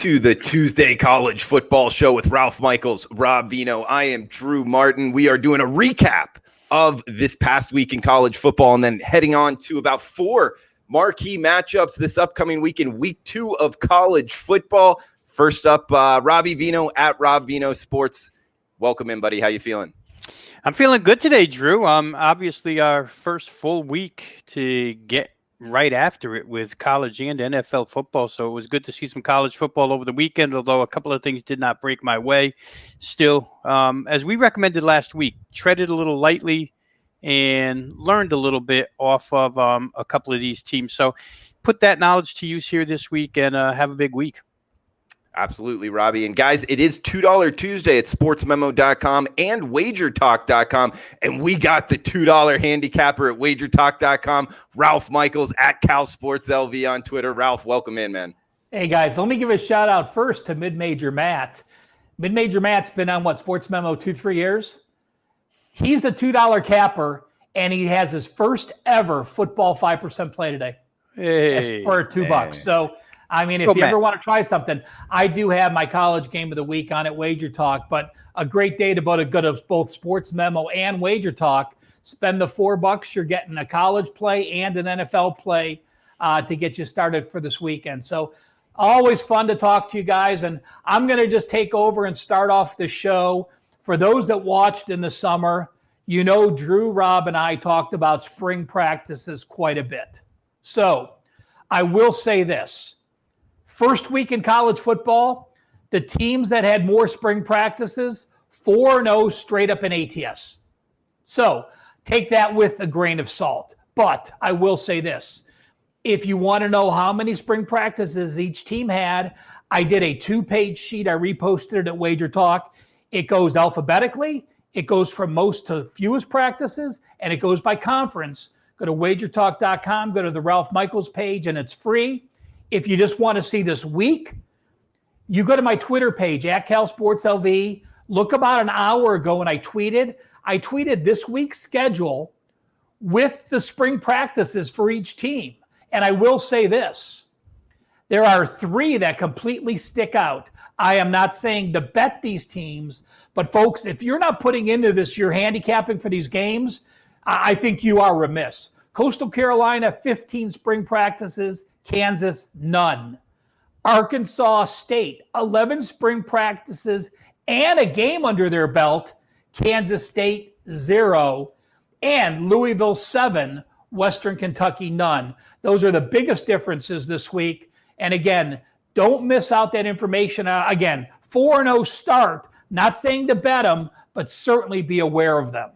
To the Tuesday College Football Show with Ralph Michaels, Rob Veno. I am Drew Martin. We are doing a recap of this past week in college football and then heading on to about 4 marquee matchups this upcoming week in week 2 of college football. First up, Robbie Veno at Rob Veno Sports. Welcome in, buddy. How you feeling? I'm feeling good today, Drew. Obviously our first full week to get right after it with college and NFL football. So it was good to see some college football over the weekend, although a couple of things did not break my way. Still, as we recommended last week, treaded a little lightly and learned a little bit off of a couple of these teams. So put that knowledge to use here this week and have a big week. Absolutely, Robbie. And guys, it is $2 Tuesday at sportsmemo.com and WagerTalk.com. And we got the $2 handicapper at WagerTalk.com. Ralph Michaels at CalSportsLV on Twitter. Ralph, welcome in, man. Hey, guys, let me give a shout out first to Mid-Major Matt. Mid-Major Matt's been on, Sports Memo 2-3 years? He's the $2 capper, and he has his first ever football 5% play today. Hey, for $2. So, I mean, if you ever want to try something, I do have my college game of the week on at Wager Talk, but a great day to go to both Sports Memo and Wager Talk. Spend the $4, you're getting a college play and an NFL play to get you started for this weekend. So always fun to talk to you guys. And I'm going to just take over and start off the show. For those that watched in the summer, you know, Drew, Rob, and I talked about spring practices quite a bit. So I will say this. First week in college football, the teams that had more spring practices, 4-0 straight up in ATS. So take that with a grain of salt. But I will say this. If you want to know how many spring practices each team had, I did a 2-page sheet. I reposted it at Wager Talk. It goes alphabetically. It goes from most to fewest practices, and it goes by conference. Go to WagerTalk.com, go to the Ralph Michaels page, and it's free. If you just want to see this week, you go to my Twitter page, at CalSportsLV. Look about an hour ago, and I tweeted this week's schedule with the spring practices for each team. And I will say this. There are 3 that completely stick out. I am not saying to bet these teams, but folks, if you're not putting into this, you're handicapping for these games, I think you are remiss. Coastal Carolina, 15 spring practices. Kansas, none. Arkansas State, 11 spring practices and a game under their belt. Kansas State, 0. And Louisville, 7. Western Kentucky, none. Those are the biggest differences this week. And again, don't miss out that information. Again, 4-0 start. Not saying to bet them, but certainly be aware of them.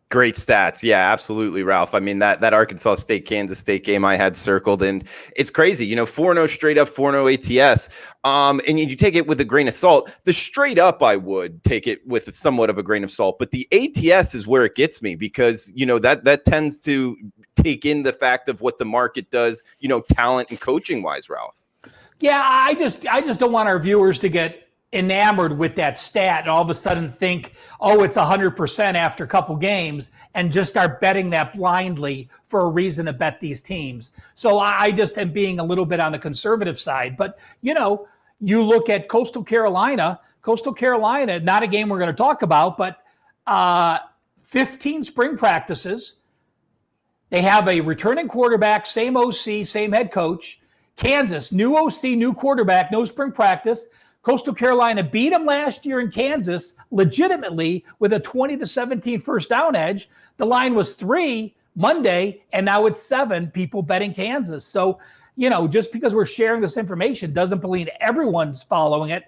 Great stats. Yeah, absolutely, Ralph. I mean, that Arkansas State, Kansas State game I had circled, and it's crazy. You know, 4-0 straight up, 4-0 ATS. And you take it with a grain of salt. The straight up, I would take it with somewhat of a grain of salt. But the ATS is where it gets me because, you know, that tends to take in the fact of what the market does, you know, talent and coaching wise, Ralph. Yeah, I just don't want our viewers to get enamored with that stat and all of a sudden think, oh, it's 100% after a couple games and just start betting that blindly for a reason to bet these teams. So I just am being a little bit on the conservative side. But, you know, you look at Coastal Carolina, not a game we're going to talk about, but 15 spring practices. They have a returning quarterback, same OC, same head coach. Kansas, new OC, new quarterback, no spring practice. Coastal Carolina beat them last year in Kansas legitimately with a 20-17 first down edge. The line was 3 Monday, and now it's 7 people betting Kansas. So, you know, just because we're sharing this information doesn't mean everyone's following it.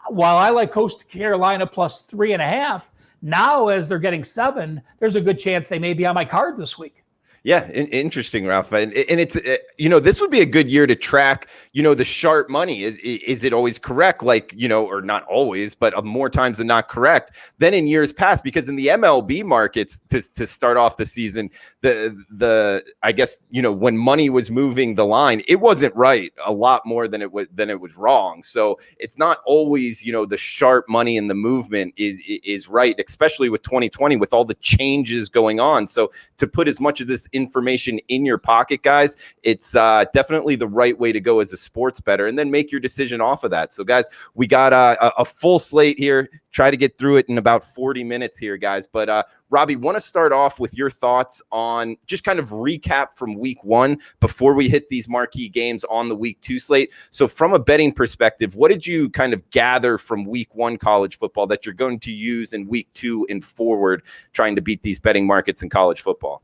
While I like Coastal Carolina plus 3.5, now as they're getting 7, there's a good chance they may be on my card this week. Yeah, interesting, Ralph. And it's, you know, this would be a good year to track, you know, the sharp money. Is it always correct? Like, you know, or not always, but more times than not correct than in years past, because in the MLB markets to start off the season, the I guess, you know, when money was moving the line, it wasn't right a lot more than it was wrong. So it's not always, you know, the sharp money and the movement is right, especially with 2020 with all the changes going on. So to put as much of this information in your pocket, guys, it's definitely the right way to go as a sports bettor, and then make your decision off of that. So, guys, we got a full slate here. Try to get through it in about 40 minutes here, guys. But Robbie, want to start off with your thoughts on just kind of recap from week 1 before we hit these marquee games on the week 2 slate. So from a betting perspective, what did you kind of gather from week 1 college football that you're going to use in week 2 and forward, trying to beat these betting markets in college football?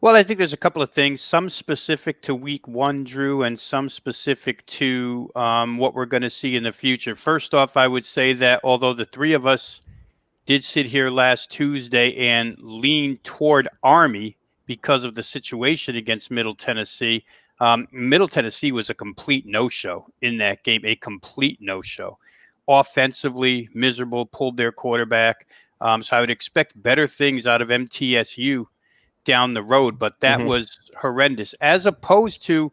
Well, I think there's a couple of things, some specific to week 1, Drew, and some specific to what we're going to see in the future. First off, I would say that although the three of us did sit here last Tuesday and lean toward Army because of the situation against Middle Tennessee, Middle Tennessee was a complete no-show in that game, a complete no-show. Offensively, miserable, pulled their quarterback. So I would expect better things out of MTSU down the road, but that was horrendous. As opposed to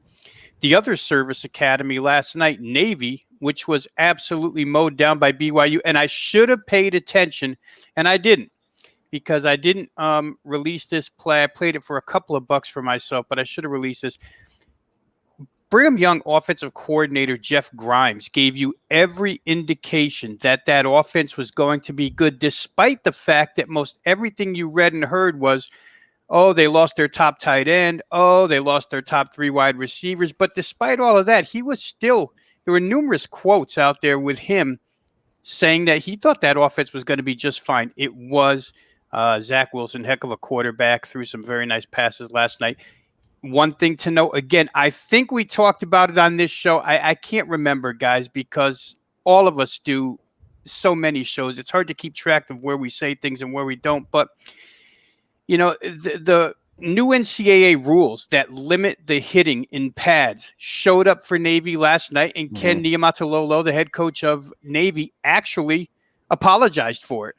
the other service academy last night, Navy, which was absolutely mowed down by BYU. And I should have paid attention, and I didn't, because I didn't release this play. I played it for a couple of bucks for myself, but I should have released this. Brigham Young offensive coordinator Jeff Grimes gave you every indication that that offense was going to be good, despite the fact that most everything you read and heard was, oh, they lost their top tight end. Oh, they lost their top 3 wide receivers. But despite all of that, he was still, there were numerous quotes out there with him saying that he thought that offense was going to be just fine. It was Zach Wilson, heck of a quarterback, threw some very nice passes last night. One thing to note, again, I think we talked about it on this show. I can't remember, guys, because all of us do so many shows. It's hard to keep track of where we say things and where we don't. But you know, the new NCAA rules that limit the hitting in pads showed up for Navy last night, and Ken Niumatalolo, the head coach of Navy, actually apologized for it.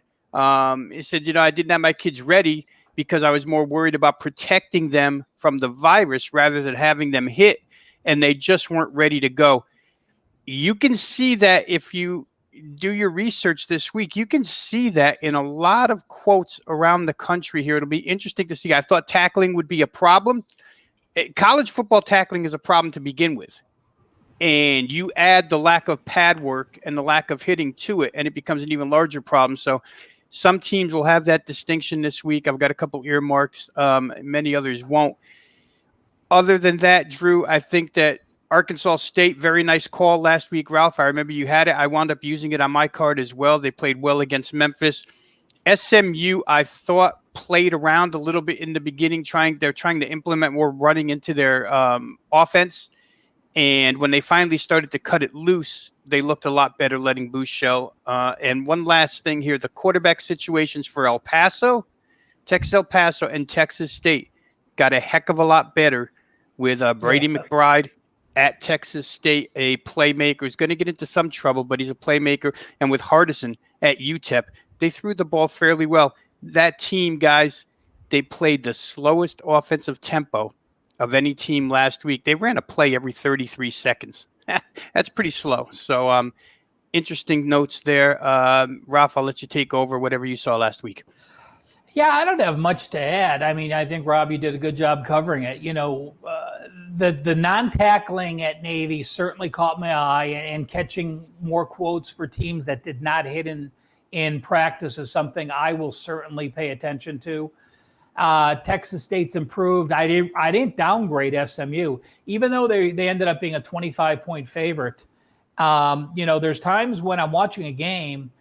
He said, you know, I didn't have my kids ready because I was more worried about protecting them from the virus rather than having them hit, and they just weren't ready to go. You can see that if you do your research this week, you can see that in a lot of quotes around the country here. It'll be interesting to see. I thought tackling would be a problem. College football tackling is a problem to begin with. And you add the lack of pad work and the lack of hitting to it, and it becomes an even larger problem. So some teams will have that distinction this week. I've got a couple earmarks. Many others won't. Other than that, Drew, I think that Arkansas State, very nice call last week, Ralph. I remember you had it. I wound up using it on my card as well. They played well against Memphis. SMU, I thought, played around a little bit in the beginning. They're trying to implement more running into their offense. And when they finally started to cut it loose, they looked a lot better letting Buechele. And one last thing here, the quarterback situations for El Paso, Texas El Paso, and Texas State got a heck of a lot better with Brady McBride at Texas State, a playmaker who's going to get into some trouble, but he's a playmaker. And with Hardison at UTEP, they threw the ball fairly well. That team, guys, they played the slowest offensive tempo of any team last week. They ran a play every 33 seconds. That's pretty slow. So interesting notes there. Ralph, I'll let you take over whatever you saw last week. Yeah, I don't have much to add. I mean, I think, Rob, you did a good job covering it. You know, the non-tackling at Navy certainly caught my eye, and catching more quotes for teams that did not hit in practice is something I will certainly pay attention to. Texas State's improved. I didn't downgrade SMU, even though they ended up being a 25-point favorite. You know, there's times when I'm watching a game,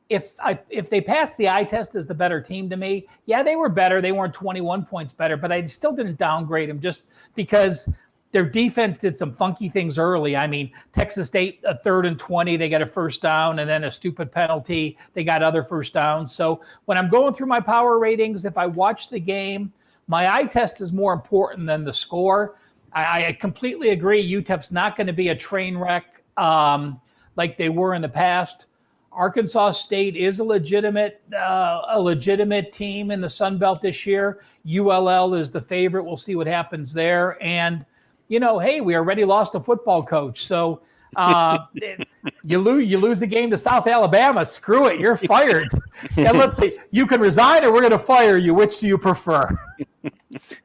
if they passed the eye test as the better team to me, yeah, they were better. They weren't 21 points better, but I still didn't downgrade them just because their defense did some funky things early. I mean, Texas State, a 3rd and 20, they got a first down, and then a stupid penalty. They got other first downs. So when I'm going through my power ratings, if I watch the game, my eye test is more important than the score. I completely agree. UTEP's not going to be a train wreck like they were in the past. Arkansas State is a legitimate team in the Sun Belt this year. ULL is the favorite. We'll see what happens there. And, you know, hey, we already lost a football coach. So you lose the game to South Alabama. Screw it. You're fired. And let's see. You can resign or we're going to fire you. Which do you prefer?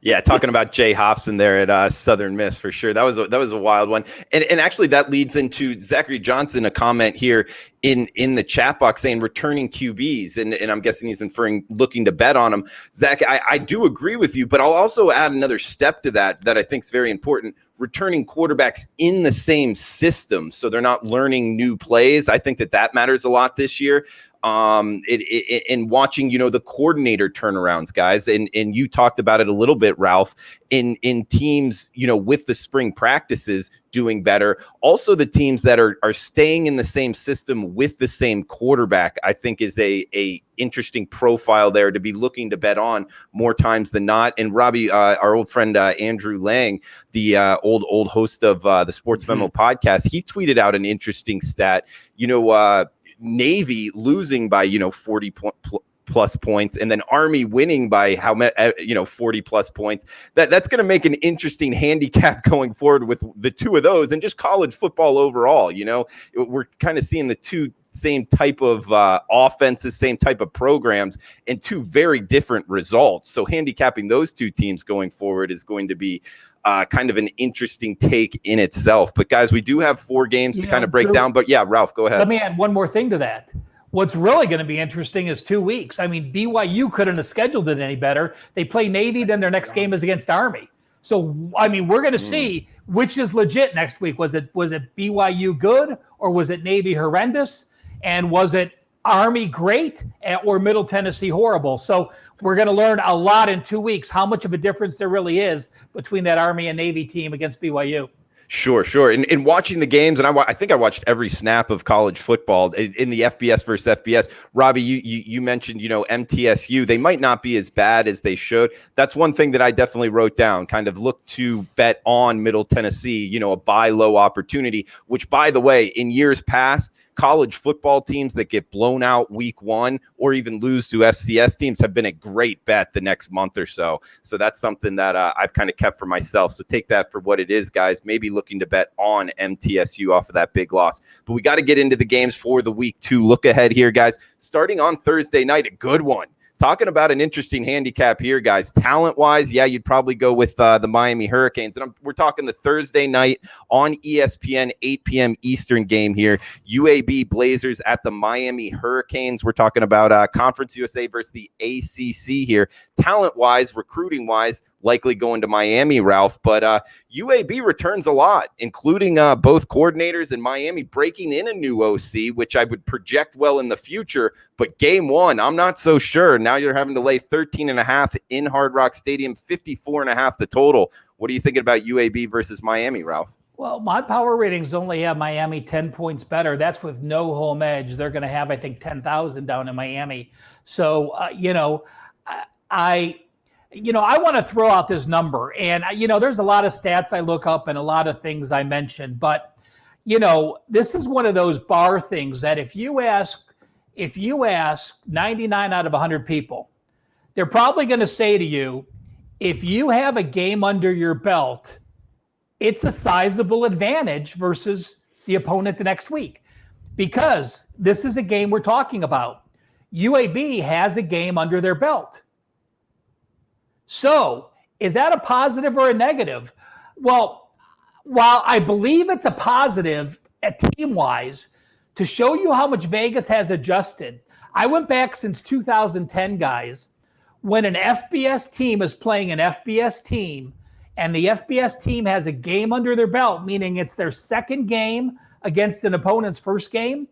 Yeah, talking about Jay Hobson there at Southern Miss for sure. That was a wild one. And actually that leads into Zachary Johnson, a comment here in the chat box saying returning QBs. And I'm guessing he's inferring looking to bet on them. Zach, I do agree with you, but I'll also add another step to that I think is very important. Returning quarterbacks in the same system, so they're not learning new plays. I think that matters a lot this year. In watching, the coordinator turnarounds, guys, and you talked about it a little bit, Ralph, in teams, with the spring practices doing better. Also, the teams that are staying in the same system with the same quarterback, I think is a interesting profile there to be looking to bet on more times than not. And Robbie, our old friend Andrew Lang, the old host of the Sports Memo podcast, he tweeted out an interesting stat. Navy losing by 40 plus points, and then Army winning by 40 plus points. That's going to make an interesting handicap going forward with the two of those, and just college football overall. We're kind of seeing the two same type of offenses, same type of programs, and two very different results. So handicapping those two teams going forward is going to be kind of an interesting take in itself. But guys, we do have 4 games to kind of break down. But yeah, Ralph, go ahead. Let me add one more thing to that. What's really going to be interesting is 2 weeks. I mean, BYU couldn't have scheduled it any better. They play Navy, then their next game is against Army. So, I mean, we're going to see which is legit next week. Was it BYU good, or was it Navy horrendous? And was it Army great, or Middle Tennessee horrible? So we're going to learn a lot in 2 weeks, how much of a difference there really is between that Army and Navy team against BYU. Sure. And watching the games, and I think I watched every snap of college football in the FBS versus FBS. Robbie, you mentioned, MTSU. They might not be as bad as they should. That's one thing that I definitely wrote down, kind of look to bet on Middle Tennessee, a buy low opportunity, which, by the way, in years past, college football teams that get blown out week 1 or even lose to FCS teams have been a great bet the next month or so. So that's something that I've kind of kept for myself. So take that for what it is, guys. Maybe looking to bet on MTSU off of that big loss. But we got to get into the games for the week 2 look ahead here, guys. Starting on Thursday night, a good one. Talking about an interesting handicap here, guys. Talent-wise, yeah, you'd probably go with the Miami Hurricanes. And we're talking the Thursday night on ESPN, 8 p.m. Eastern game here. UAB Blazers at the Miami Hurricanes. We're talking about Conference USA versus the ACC here. Talent-wise, recruiting-wise, likely going to Miami, Ralph. But UAB returns a lot, including both coordinators, and Miami breaking in a new OC, which I would project well in the future. But game 1, I'm not so sure. Now you're having to lay 13.5 in Hard Rock Stadium, 54.5 the total. What are you thinking about UAB versus Miami, Ralph? Well, my power ratings only have Miami 10 points better. That's with no home edge. They're going to have, I think, 10,000 down in Miami. So, I want to throw out this number, and there's a lot of stats I look up and a lot of things I mention, but this is one of those bar things that if you ask 99 out of 100 people, they're probably going to say to you, if you have a game under your belt, it's a sizable advantage versus the opponent the next week, because this is a game we're talking about. UAB has a game under their belt. So is that a positive or a negative? Well, while I believe it's a positive team-wise, to show you how much Vegas has adjusted, I went back since 2010, guys. When an FBS team is playing an FBS team and the FBS team has a game under their belt, meaning it's their second game against an opponent's first game,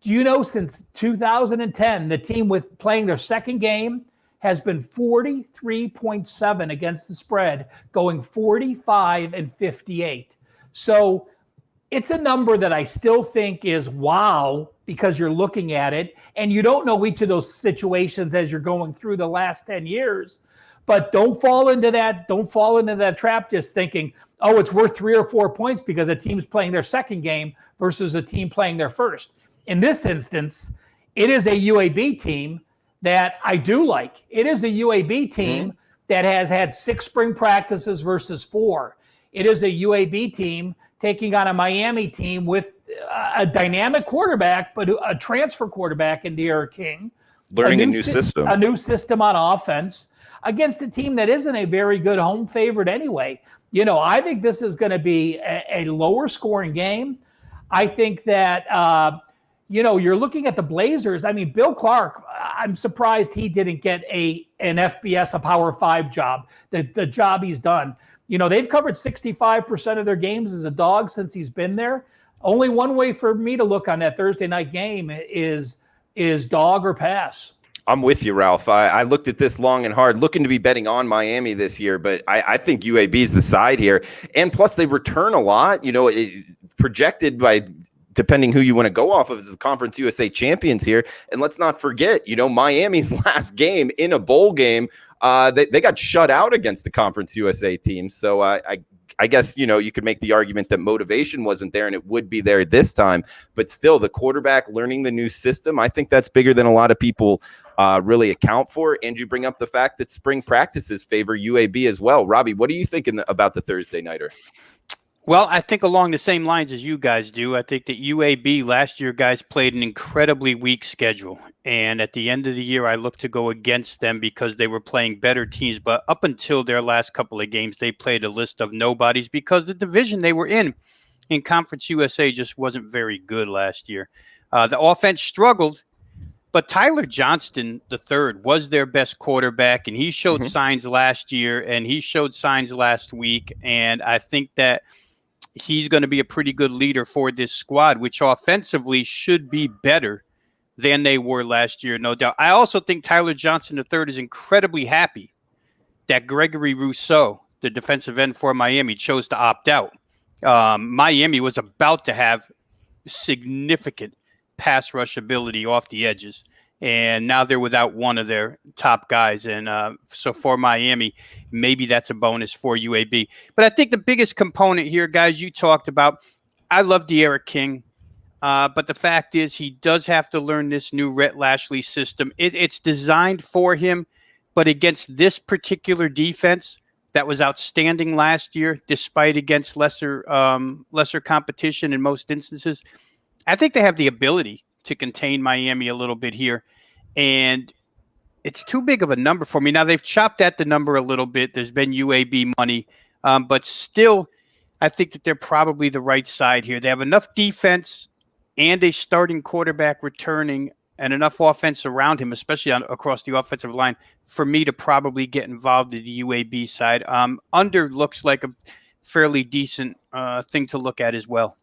do you know since 2010, the team with playing their second game has been 43.7 against the spread, going 45-58. So it's a number that I still think is wow, because you're looking at it and you don't know each of those situations as you're going through the last 10 years. But don't fall into that. Don't fall into that trap just thinking, oh, it's worth 3 or 4 points because a team's playing their second game versus a team playing their first. In this instance, it is a UAB team that I do like. It is a UAB team that has had 6 spring practices versus 4. It is a UAB team taking on a Miami team with a dynamic quarterback, but a transfer quarterback in De'Aaron King. Learning a new system. A new system on offense. against a team that isn't a very good home favorite anyway. I think this is going to be a lower scoring game. I think that, you're looking at the Blazers. I mean, Bill Clark, I'm surprised he didn't get an FBS, a Power 5 job, the job he's done. They've covered 65% of their games as a dog since he's been there. Only one way for me to look on that Thursday night game is dog or pass. I'm with you, Ralph. I looked at this long and hard, looking to be betting on Miami this year, but I think UAB is the side here. And plus, they return a lot. Projected by, depending who you want to go off of, as the Conference USA champions here. And let's not forget, Miami's last game in a bowl game, they got shut out against the Conference USA team. So I guess, you could make the argument that motivation wasn't there, and it would be there this time. But still, the quarterback learning the new system, I think that's bigger than a lot of people really account for. And you bring up the fact that spring practices favor UAB as well. Robbie, what are you thinking about the Thursday nighter? Well, I think along the same lines as you guys do. I think that UAB last year, guys, played an incredibly weak schedule. And at the end of the year, I looked to go against them because they were playing better teams. But up until their last couple of games, they played a list of nobodies because the division they were in Conference USA just wasn't very good last year. The offense struggled, but Tyler Johnston III was their best quarterback, and he showed signs last year, and he showed signs last week. And I think that he's going to be a pretty good leader for this squad, which offensively should be better than they were last year, no doubt. I also think Tyler Johnston III is incredibly happy that Gregory Rousseau, the defensive end for Miami, chose to opt out. Miami was about to have significant pass rush ability off the edges, and now they're without one of their top guys. And so for Miami, maybe that's a bonus for UAB. But I think the biggest component here, guys, you talked about, I love De'Ara King, but the fact is he does have to learn this new Rhett Lashley system. It's designed for him, but against this particular defense that was outstanding last year, despite against lesser competition in most instances, I think they have the ability to contain Miami a little bit here, and it's too big of a number for me. Now, they've chopped at the number a little bit. There's been UAB money, but still, I think that they're probably the right side here. They have enough defense and a starting quarterback returning and enough offense around him, especially across the offensive line, for me to probably get involved in the UAB side. Under looks like a fairly decent thing to look at as well.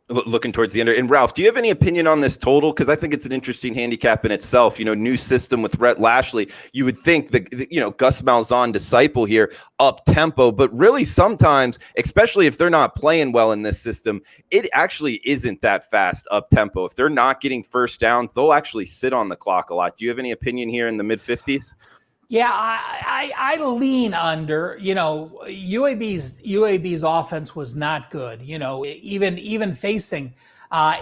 Looking towards the under. And Ralph, do you have any opinion on this total? Because I think it's an interesting handicap in itself. New system with Rhett Lashley. You would think that, Gus Malzahn disciple here, up tempo, but really sometimes, especially if they're not playing well in this system, it actually isn't that fast up tempo. If they're not getting first downs, they'll actually sit on the clock a lot. Do you have any opinion here in the mid 50s? Yeah, I lean under. UAB's offense was not good. Even facing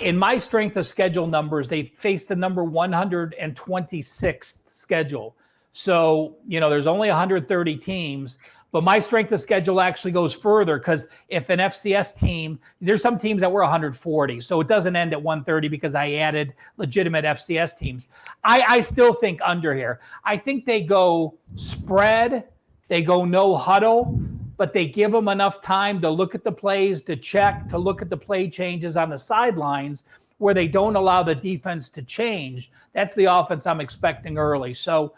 in my strength of schedule numbers, they faced the number 126th schedule. So there's only 130 teams. But my strength of schedule actually goes further, because if an FCS team, there's some teams that were 140, so it doesn't end at 130 because I added legitimate FCS teams. I still think under here. I think they go spread, they go no huddle, but they give them enough time to look at the plays, to check, to look at the play changes on the sidelines, where they don't allow the defense to change. That's the offense I'm expecting early. So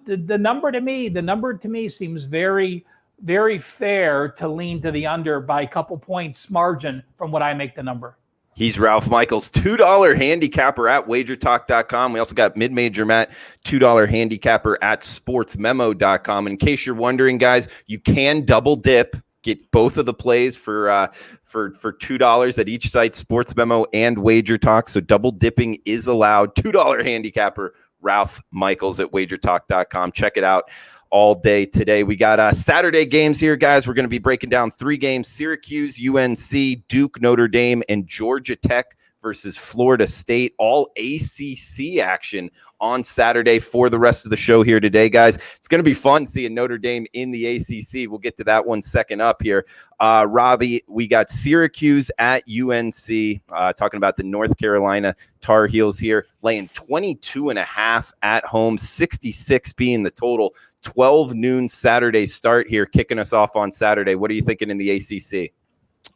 the number to me seems very, very fair to lean to the under by a couple points margin from what I make the number. He's Ralph Michaels, $2 handicapper at WagerTalk.com. We also got Mid-Major Matt, $2 handicapper at SportsMemo.com. In case you're wondering, guys, you can double dip. Get both of the plays for $2 at each site, Sports Memo and Wager Talk. So double dipping is allowed. $2 handicapper, Ralph Michaels at WagerTalk.com. Check it out all day today. We got Saturday games here, guys. We're going to be breaking down 3 games: Syracuse, UNC, Duke, Notre Dame, and Georgia Tech versus Florida State. All ACC action on Saturday for the rest of the show here today, guys. It's going to be fun seeing Notre Dame in the ACC. We'll get to that one second up here. Robbie, we got Syracuse at UNC, talking about the North Carolina Tar Heels here, laying 22.5 at home, 66 being the total. 12 noon Saturday start here, kicking us off on Saturday. What are you thinking in the ACC?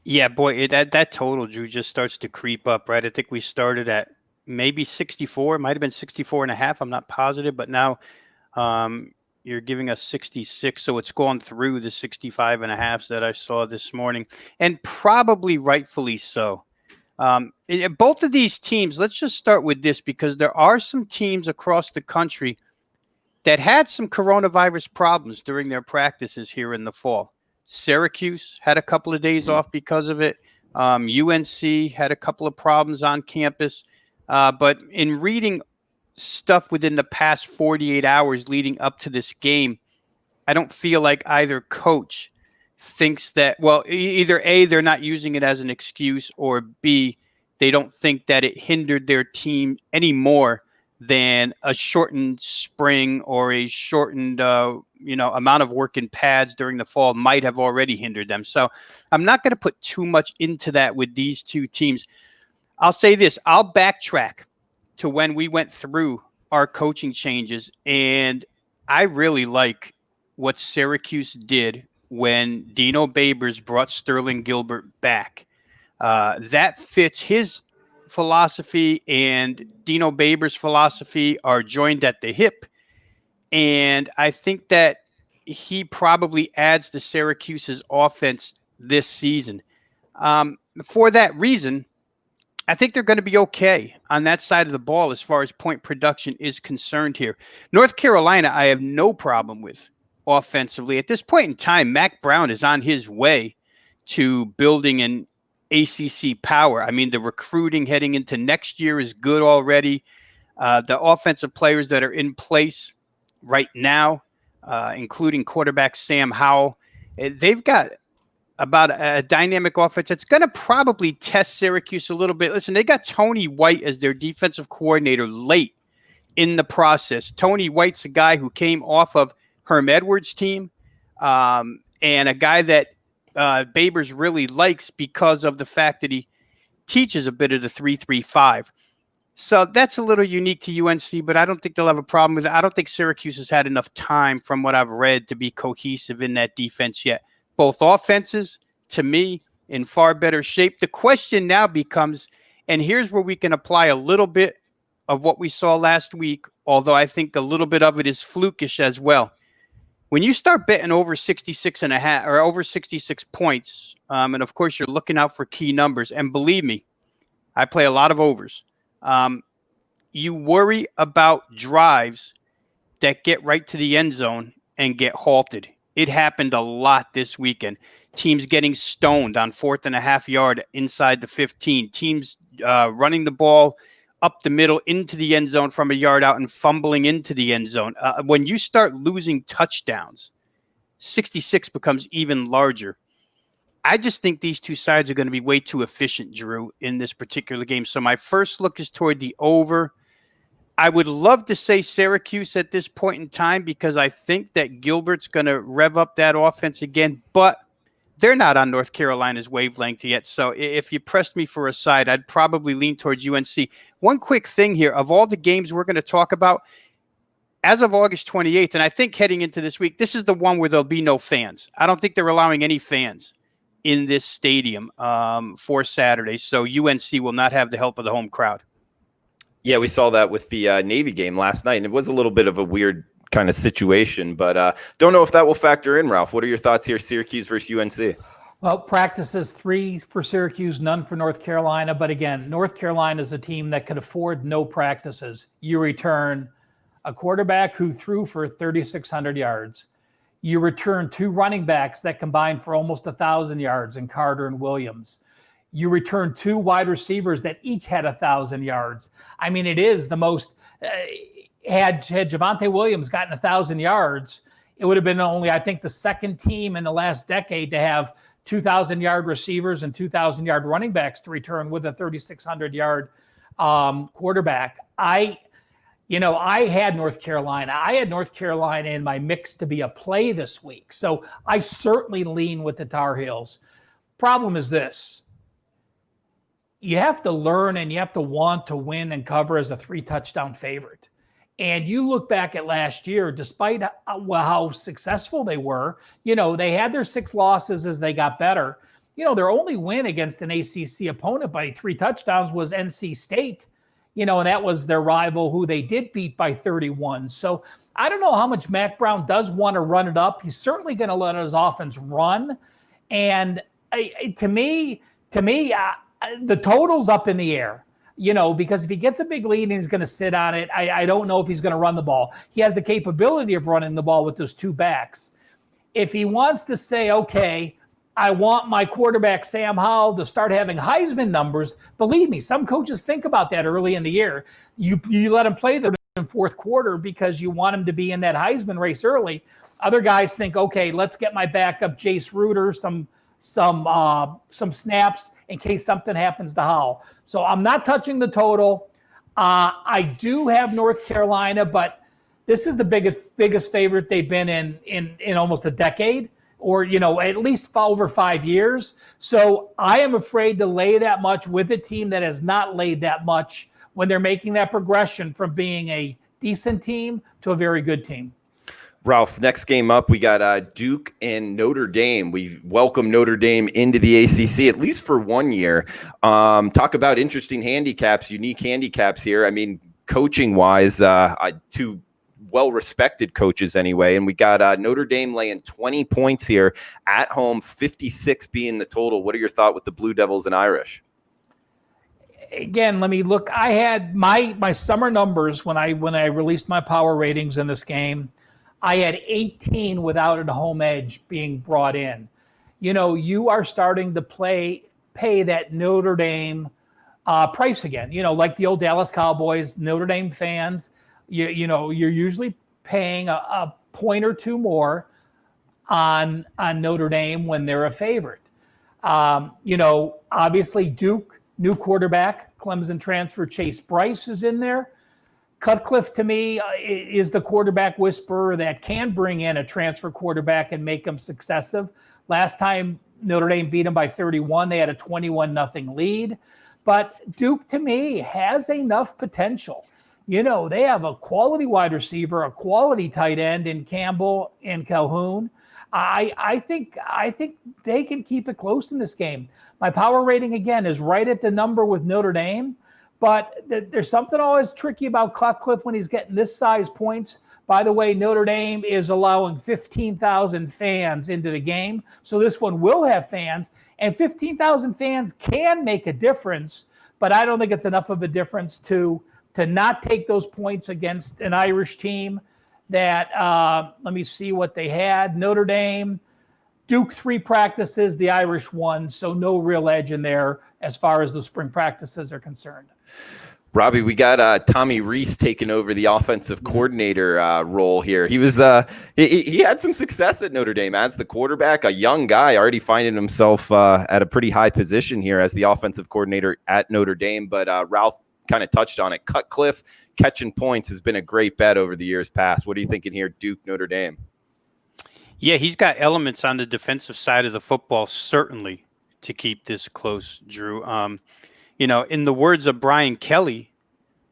Yeah, boy, that total, Drew, just starts to creep up, right? I think we started at maybe 64. It might have been 64 and a half. I'm not positive, but now you're giving us 66. So it's gone through the 65 and a halves that I saw this morning, and probably rightfully so. Both of these teams, let's just start with this, because there are some teams across the country that had some coronavirus problems during their practices here in the fall. Syracuse had a couple of days off because of it. UNC had a couple of problems on campus. But in reading stuff within the past 48 hours leading up to this game, I don't feel like either coach thinks that, well, either A, they're not using it as an excuse, or B, they don't think that it hindered their team any more than a shortened spring or a shortened amount of work in pads during the fall might have already hindered them. So I'm not going to put too much into that with these two teams. I'll say this, I'll backtrack to when we went through our coaching changes, and I really like what Syracuse did when Dino Babers brought Sterling Gilbert back. That fits his philosophy, and Dino Babers' philosophy are joined at the hip. And I think that he probably adds to Syracuse's offense this season. For that reason, I think they're going to be okay on that side of the ball as far as point production is concerned here. North Carolina, I have no problem with offensively. At this point in time, Mac Brown is on his way to building an ACC power. I mean, the recruiting heading into next year is good already. The offensive players that are in place right now, including quarterback Sam Howell, they've got about a dynamic offense that's going to probably test Syracuse a little bit. Listen, they got Tony White as their defensive coordinator late in the process. Tony White's a guy who came off of Herm Edwards' team, and a guy that Babers really likes because of the fact that he teaches a bit of the 3-3-5. So that's a little unique to UNC, but I don't think they'll have a problem with it. I don't think Syracuse has had enough time, from what I've read, to be cohesive in that defense yet. Both offenses, to me, in far better shape. The question now becomes, and here's where we can apply a little bit of what we saw last week, although I think a little bit of it is flukish as well. When you start betting over 66 and a half or over 66 points, and of course you're looking out for key numbers, and believe me, I play a lot of overs. You worry about drives that get right to the end zone and get halted. It happened a lot this weekend. Teams getting stoned on 4th and a half yard inside the 15. Teams running the ball up the middle into the end zone from a yard out and fumbling into the end zone. When you start losing touchdowns, 66 becomes even larger. I just think these two sides are going to be way too efficient, Drew, in this particular game. So my first look is toward the over. I would love to say Syracuse at this point in time, because I think that Gilbert's going to rev up that offense again, but they're not on North Carolina's wavelength yet. So if you pressed me for a side, I'd probably lean towards UNC. One quick thing here, of all the games we're going to talk about, as of August 28th, and I think heading into this week, this is the one where there'll be no fans. I don't think they're allowing any fans in this stadium for Saturday. So UNC will not have the help of the home crowd. Yeah, we saw that with the Navy game last night, and it was a little bit of a weird kind of situation, but don't know if that will factor in, Ralph. What are your thoughts here, Syracuse versus UNC? Well, practices 3 for Syracuse, none for North Carolina. But again, North Carolina is a team that could afford no practices. You return a quarterback who threw for 3,600 yards. You return 2 running backs that combined for almost 1,000 yards in Carter and Williams. You return 2 wide receivers that each had 1,000 yards. I mean, it is the most. Had Javonte Williams gotten 1,000 yards, it would have been only, I think, the second team in the last decade to have 2,000-yard receivers and 2,000-yard running backs to return with a 3,600-yard quarterback. I had North Carolina. I had North Carolina in my mix to be a play this week. So I certainly lean with the Tar Heels. Problem is this. You have to learn and you have to want to win and cover as a 3-touchdown favorite. And you look back at last year, despite how successful they were, they had their 6 losses as they got better. Their only win against an ACC opponent by 3 touchdowns was NC State, and that was their rival who they did beat by 31. So I don't know how much Mac Brown does want to run it up. He's certainly going to let his offense run. And to me, the total's up in the air. Because if he gets a big lead and he's going to sit on it, I don't know if he's going to run the ball. He has the capability of running the ball with those 2 backs. If he wants to say, okay, I want my quarterback, Sam Howell, to start having Heisman numbers, believe me, some coaches think about that early in the year. You let him play the fourth quarter because you want him to be in that Heisman race early. Other guys think, okay, let's get my backup, Jace Ruder, some snaps in case something happens to Howell. So I'm not touching the total. I do have North Carolina, but this is the biggest favorite they've been in almost a decade, or at least over 5 years. So I am afraid to lay that much with a team that has not laid that much when they're making that progression from being a decent team to a very good team. Ralph, next game up, we got Duke and Notre Dame. We welcome Notre Dame into the ACC, at least for 1 year. Talk about interesting handicaps, unique handicaps here. I mean, coaching-wise, 2 well-respected coaches anyway. And we got Notre Dame laying 20 points here at home, 56 being the total. What are your thoughts with the Blue Devils and Irish? Again, let me look. I had my summer numbers when I released my power ratings in this game. I had 18 without a home edge being brought in. You are starting to pay that Notre Dame price again. Like the old Dallas Cowboys, Notre Dame fans, you're usually paying a point or 2 more on Notre Dame when they're a favorite. Obviously Duke, new quarterback, Clemson transfer Chase Bryce is in there. Cutcliffe, to me, is the quarterback whisperer that can bring in a transfer quarterback and make them successive. Last time Notre Dame beat them by 31, they had a 21-0 lead. But Duke, to me, has enough potential. They have a quality wide receiver, a quality tight end in Campbell and Calhoun. I think they can keep it close in this game. My power rating, again, is right at the number with Notre Dame. But there's something always tricky about Cutcliffe when he's getting this size points. By the way, Notre Dame is allowing 15,000 fans into the game. So this one will have fans. And 15,000 fans can make a difference. But I don't think it's enough of a difference to not take those points against an Irish team that, let me see what they had. Notre Dame, Duke 3 practices, the Irish 1. So no real edge in there as far as the spring practices are concerned. Robbie, we got Tommy Rees taking over the offensive coordinator role here. He was he had some success at Notre Dame as the quarterback, a young guy already finding himself at a pretty high position here as the offensive coordinator at Notre Dame. But Ralph kind of touched on it. Cutcliffe catching points has been a great bet over the years past. What are you thinking here, Duke, Notre Dame? Yeah, he's got elements on the defensive side of the football, certainly, to keep this close, Drew. In the words of Brian Kelly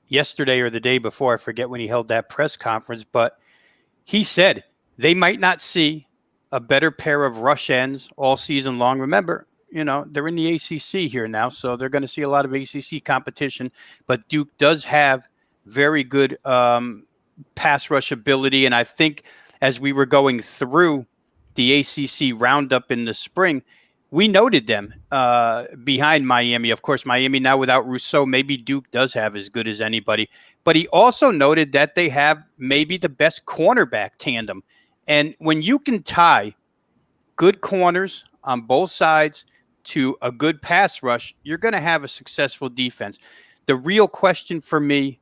yesterday or the day before, I forget when he held that press conference, but he said they might not see a better pair of rush ends all season long. Remember, they're in the ACC here now, so they're going to see a lot of ACC competition, but Duke does have very good pass rush ability. And I think as we were going through the ACC roundup in the spring, we noted them behind Miami. Of course, Miami now without Rousseau, maybe Duke does have as good as anybody. But he also noted that they have maybe the best cornerback tandem. And when you can tie good corners on both sides to a good pass rush, you're going to have a successful defense. The real question for me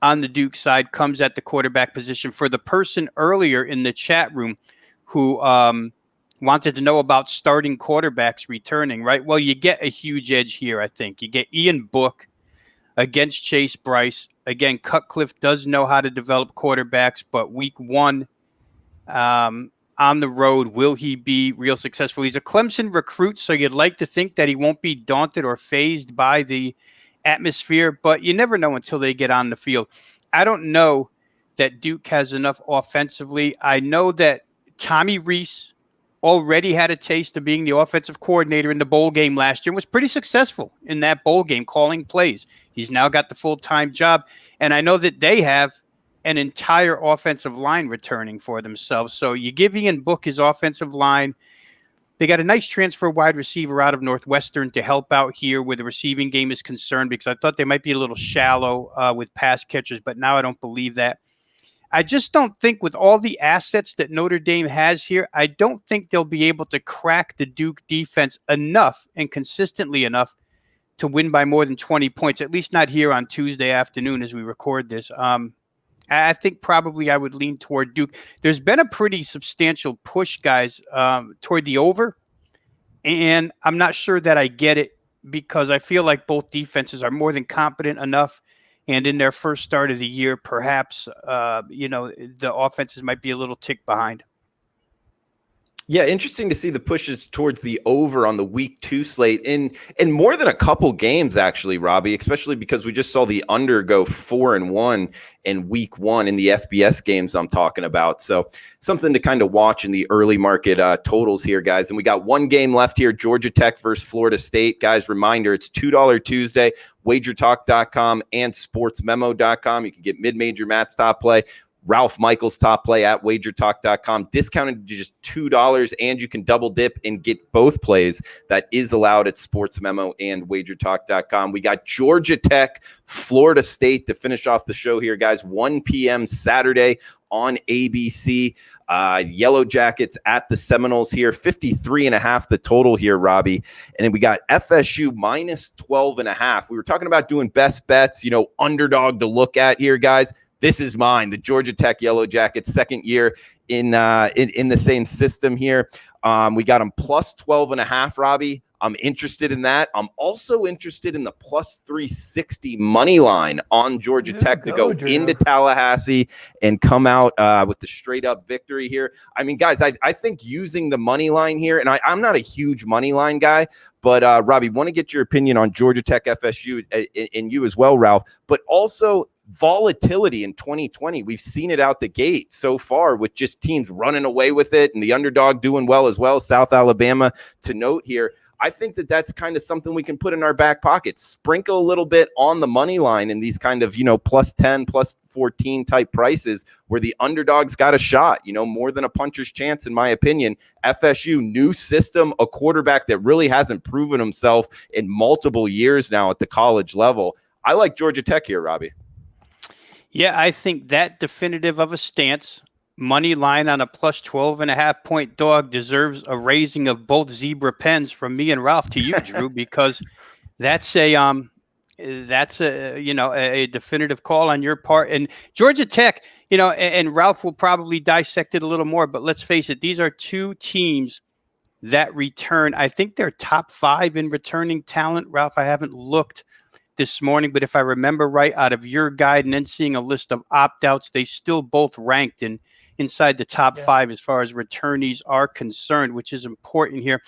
on the Duke side comes at the quarterback position. For the person earlier in the chat room who wanted to know about starting quarterbacks returning, right? Well, you get a huge edge here, I think. You get Ian Book against Chase Bryce. Again, Cutcliffe does know how to develop quarterbacks, but week 1 on the road, will he be real successful? He's a Clemson recruit, so you'd like to think that he won't be daunted or fazed by the atmosphere, but you never know until they get on the field. I don't know that Duke has enough offensively. I know that Tommy Rees already had a taste of being the offensive coordinator in the bowl game last year and was pretty successful in that bowl game calling plays. He's now got the full-time job, and I know that they have an entire offensive line returning for themselves. So you give Ian Book his offensive line. They got a nice transfer wide receiver out of Northwestern to help out here where the receiving game is concerned, because I thought they might be a little shallow with pass catchers, but now I don't believe that. I just don't think with all the assets that Notre Dame has here, I don't think they'll be able to crack the Duke defense enough and consistently enough to win by more than 20 points, at least not here on Tuesday afternoon as we record this. I think probably I would lean toward Duke. There's been a pretty substantial push, guys, toward the over, and I'm not sure that I get it because I feel like both defenses are more than competent enough, and in their first start of the year, perhaps, the offenses might be a little tick behind. Yeah, interesting to see the pushes towards the over on the week 2 slate in more than a couple games, actually, Robbie, especially because we just saw the under go 4-1 in week 1 in the FBS games I'm talking about. So something to kind of watch in the early market totals here, guys. And we got one game left here, Georgia Tech versus Florida State. Guys, reminder, it's $2 Tuesday, WagerTalk.com and SportsMemo.com. You can get mid-major Matt's top play, Ralph Michaels top play at WagerTalk.com, discounted to just $2, and you can double dip and get both plays. That is allowed at Sports Memo and WagerTalk.com. We got Georgia Tech, Florida State to finish off the show here, guys. 1 p.m. Saturday on ABC. Yellow Jackets at the Seminoles here, 53.5 the total here, Robbie. And then we got FSU minus 12.5. We were talking about doing best bets, underdog to look at here, guys. This is mine, the Georgia Tech Yellow Jackets, second year in the same system here. We got them plus 12.5, Robbie. I'm interested in that. I'm also interested in the plus 360 money line on Georgia Tech to go into Tallahassee and come out with the straight up victory here. I mean, guys, I think using the money line here, and I'm not a huge money line guy, but Robbie, want to get your opinion on Georgia Tech, FSU, and you as well, Ralph, but also volatility in 2020. We've seen it out the gate so far with just teams running away with it and the underdog doing well as well. South Alabama to note here. I think that's kind of something we can put in our back pocket. Sprinkle a little bit on the money line in these kind of, plus 10, plus 14 type prices where the underdog's got a shot, more than a puncher's chance, in my opinion. FSU, new system, a quarterback that really hasn't proven himself in multiple years now at the college level. I like Georgia Tech here, Robbie. Yeah, I think that definitive of a stance, money line on a plus 12.5 point dog, deserves a raising of both zebra pens from me and Ralph to you, Drew, because that's a definitive call on your part. And Georgia Tech, and Ralph will probably dissect it a little more, but let's face it, these are two teams that return. I think they're top 5 in returning talent. Ralph, I haven't looked this morning, but if I remember right, out of your guide and then seeing a list of opt-outs, they still both ranked inside the top 5 as far as returnees are concerned, which is important here.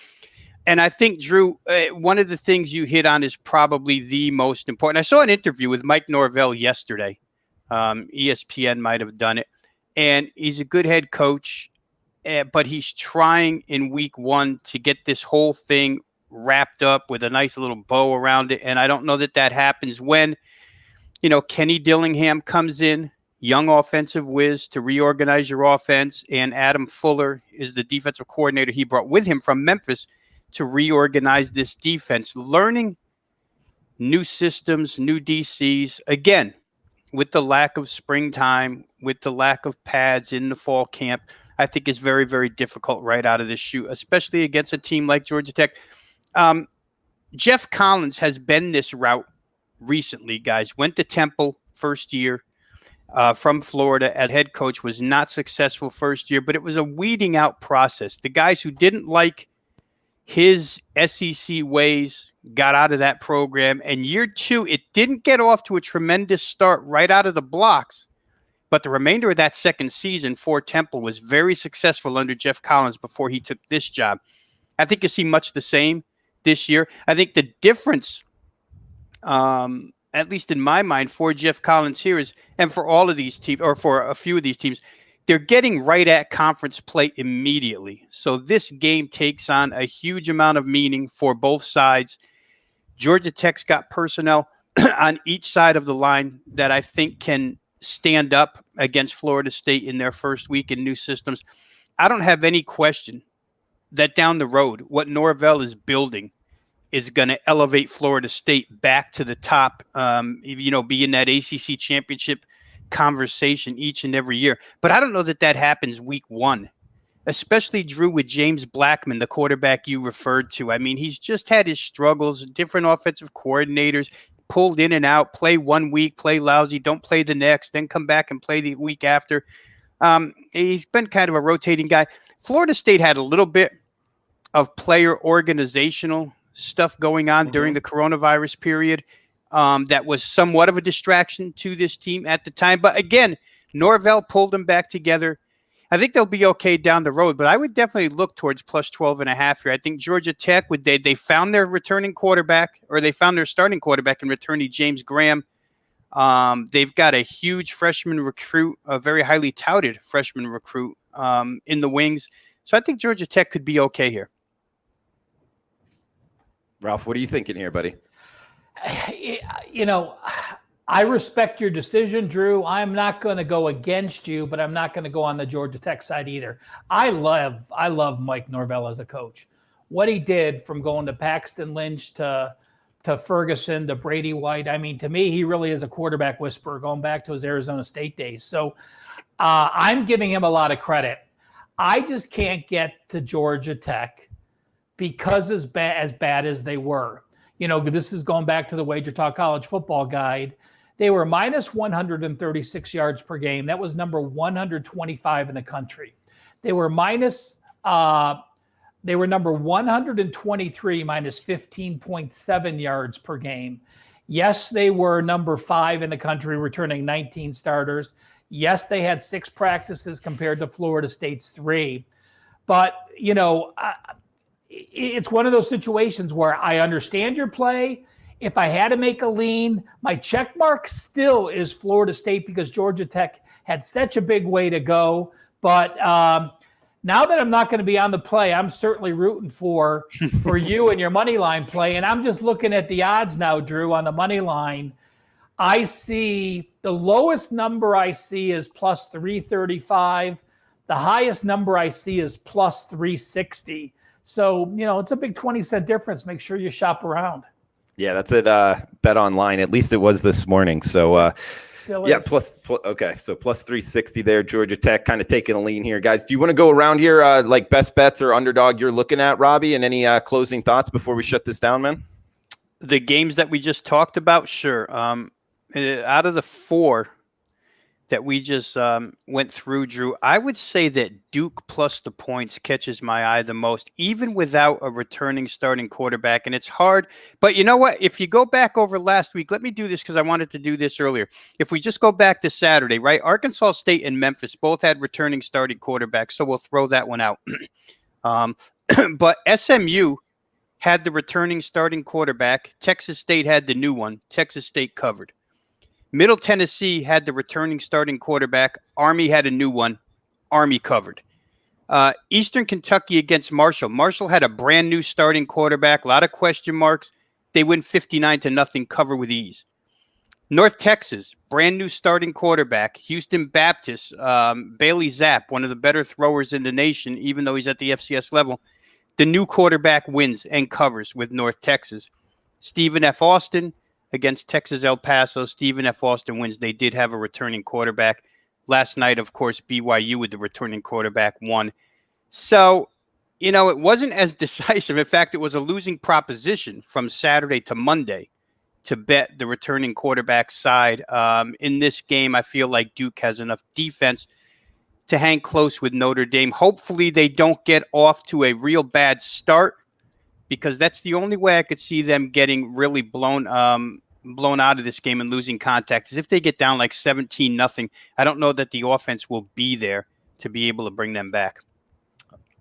And I think, Drew, one of the things you hit on is probably the most important. I saw an interview with Mike Norvell yesterday. ESPN might have done it. And he's a good head coach, but he's trying in week 1 to get this whole thing wrapped up with a nice little bow around it. And I don't know that happens when, Kenny Dillingham comes in, young offensive whiz, to reorganize your offense. And Adam Fuller is the defensive coordinator he brought with him from Memphis to reorganize this defense. Learning new systems, new DCs, again, with the lack of springtime, with the lack of pads in the fall camp, I think is very, very difficult right out of the chute, especially against a team like Georgia Tech. Jeff Collins has been this route recently, guys. Went to Temple first year from Florida as head coach, was not successful first year, but it was a weeding out process. The guys who didn't like his SEC ways got out of that program. And year 2, it didn't get off to a tremendous start right out of the blocks. But the remainder of that second season for Temple was very successful under Jeff Collins before he took this job. I think you'll see much the same this year. I think the difference at least in my mind, for Jeff Collins here is, and for all of these teams, or for a few of these teams, they're getting right at conference play immediately. So this game takes on a huge amount of meaning for both sides. Georgia Tech's got personnel on each side of the line that I think can stand up against Florida State in their first week in new systems. I don't have any question that down the road, what Norvell is building is going to elevate Florida State back to the top, be in that ACC championship conversation each and every year. But I don't know that happens week one, especially, Drew, with James Blackman, the quarterback you referred to. I mean, he's just had his struggles, different offensive coordinators, pulled in and out, play 1 week, play lousy, don't play the next, then come back and play the week after. He's been kind of a rotating guy. Florida State had a little bit of player organizational stuff going on during the coronavirus period that was somewhat of a distraction to this team at the time. But again, Norvell pulled them back together. I think they'll be okay down the road, but I would definitely look towards plus 12.5 here. I think Georgia Tech, they found their returning quarterback, or they found their starting quarterback in returning James Graham. They've got a huge freshman recruit, a very highly touted freshman recruit in the wings. So I think Georgia Tech could be okay here. Ralph, what are you thinking here, buddy? I respect your decision, Drew. I'm not going to go against you, but I'm not going to go on the Georgia Tech side either. I love Mike Norvell as a coach. What he did from going to Paxton Lynch to Ferguson to Brady White. I mean, to me, he really is a quarterback whisperer going back to his Arizona State days. So I'm giving him a lot of credit. I just can't get to Georgia Tech because as bad as they were. This is going back to the WagerTalk College Football Guide. They were minus 136 yards per game. That was number 125 in the country. They were number 123, minus 15.7 yards per game. Yes, they were number 5 in the country, returning 19 starters. Yes, they had 6 practices compared to Florida State's 3. But, it's one of those situations where I understand your play. If I had to make a lean, my check mark still is Florida State because Georgia Tech had such a big way to go. But now that I'm not going to be on the play, I'm certainly rooting for you and your money line play. And I'm just looking at the odds now, Drew, on the money line. I see the lowest number I see is plus 335. The highest number I see is plus 360. So, it's a big 20-cent difference. Make sure you shop around. Yeah, that's at Bet Online. At least it was this morning. So, okay. So plus 360 there. Georgia Tech kind of taking a lean here. Guys, do you want to go around here like best bets or underdog you're looking at, Robbie? And any closing thoughts before we shut this down, man? The games that we just talked about, sure. Out of the 4 that we just went through, Drew, I would say that Duke plus the points catches my eye the most, even without a returning starting quarterback. And it's hard. But you know what? If you go back over last week, let me do this because I wanted to do this earlier. If we just go back to Saturday, right? Arkansas State and Memphis both had returning starting quarterbacks, so we'll throw that one out. But SMU had the returning starting quarterback. Texas State had the new one. Texas State covered. Middle Tennessee had the returning starting quarterback. Army had a new one. Army covered. Eastern Kentucky against Marshall. Marshall had a brand new starting quarterback. A lot of question marks. They win 59-0, cover with ease. North Texas, brand new starting quarterback. Houston Baptist, Bailey Zapp, one of the better throwers in the nation, even though he's at the FCS level. The new quarterback wins and covers with North Texas. Stephen F. Austin against Texas El Paso. Stephen F. Austin wins. They did have a returning quarterback. Last night, of course, BYU with the returning quarterback won. So, it wasn't as decisive. In fact, it was a losing proposition from Saturday to Monday to bet the returning quarterback side. In this game, I feel like Duke has enough defense to hang close with Notre Dame. Hopefully, they don't get off to a real bad start, because that's the only way I could see them getting really blown out of this game and losing contact is if they get down like 17-0. I don't know that the offense will be there to be able to bring them back.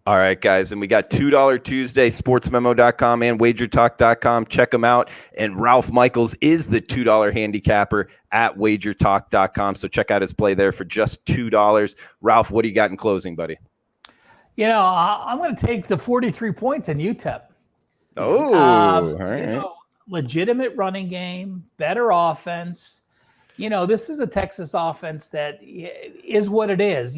All right, guys. And we got $2 Tuesday, sportsmemo.com and wagertalk.com. Check them out. And Ralph Michaels is the $2 handicapper at wagertalk.com. So check out his play there for just $2. Ralph, what do you got in closing, buddy? I'm going to take the 43 points in UTEP. Oh, all right. Legitimate running game, better offense. This is a Texas offense that is what it is.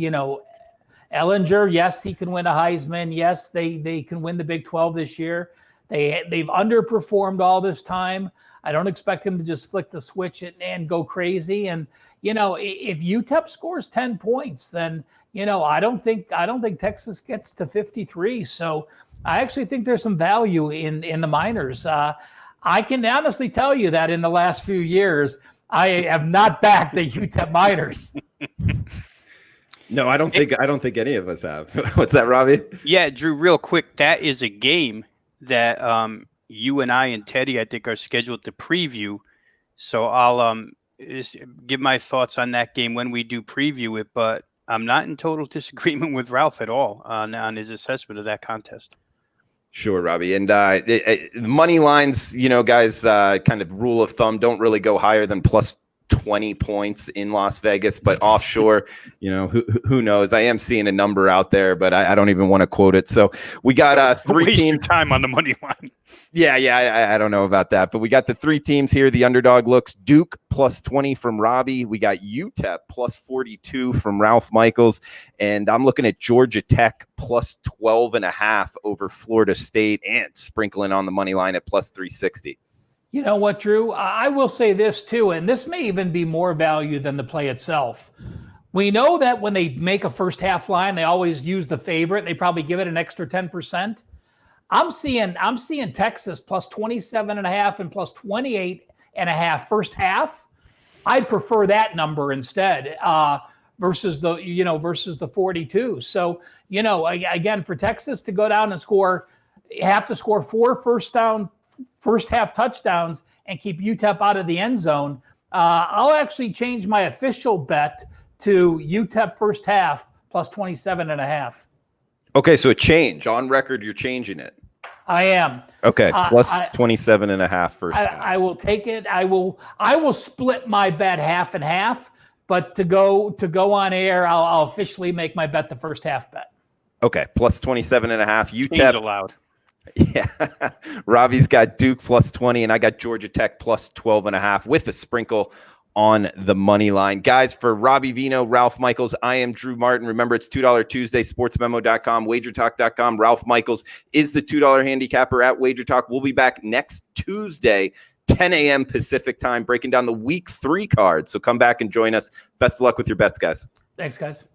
Ellinger, yes, he can win a Heisman. Yes, they can win the Big 12 this year. They've underperformed all this time. I don't expect him to just flick the switch and go crazy. And if UTEP scores 10 points, then I don't think Texas gets to 53. So I actually think there's some value in the Miners. I can honestly tell you that in the last few years, I have not backed the UTEP Miners. No, I don't think any of us have. What's that, Robbie? Yeah, Drew, real quick, that is a game that you and I and Teddy, I think, are scheduled to preview. So I'll give my thoughts on that game when we do preview it, but I'm not in total disagreement with Ralph at all on his assessment of that contest. Sure, Robbie. And the money lines, guys, kind of rule of thumb, don't really go higher than plus 20 points in Las Vegas, but offshore, who knows? I am seeing a number out there, but I don't even want to quote it. So we got three teams. Time on the money line. Yeah. I don't know about that, but we got the three teams here. The underdog looks Duke plus 20 from Robbie. We got UTEP plus 42 from Ralph Michaels. And I'm looking at Georgia Tech plus 12.5 over Florida State and sprinkling on the money line at plus 360. You know what, Drew? I will say this too, and this may even be more value than the play itself. We know that when they make a first half line, they always use the favorite. They probably give it an extra 10%. I'm seeing Texas plus 27.5 and plus 28.5 first half. I'd prefer that number instead versus the 42. So again, for Texas to go down and have to score 4 first half touchdowns and keep UTEP out of the end zone. I'll actually change my official bet to UTEP first half plus 27.5. Okay, so a change on record. You're changing it. I am. Okay, plus 27.5 first half. I will take it. I will split my bet half and half. But to go on air, I'll officially make my bet the first half bet. Okay, plus 27.5. UTEP Change allowed. Yeah. Robbie's got Duke plus 20, and I got Georgia Tech plus 12.5 with a sprinkle on the money line. Guys, for Robbie Veno, Ralph Michaels, I am Drew Martin. Remember, it's $2 Tuesday, sportsmemo.com, wagertalk.com. Ralph Michaels is the $2 handicapper at WagerTalk. We'll be back next Tuesday, 10 a.m. Pacific time, breaking down the week 3 cards. So come back and join us. Best of luck with your bets, guys. Thanks, guys.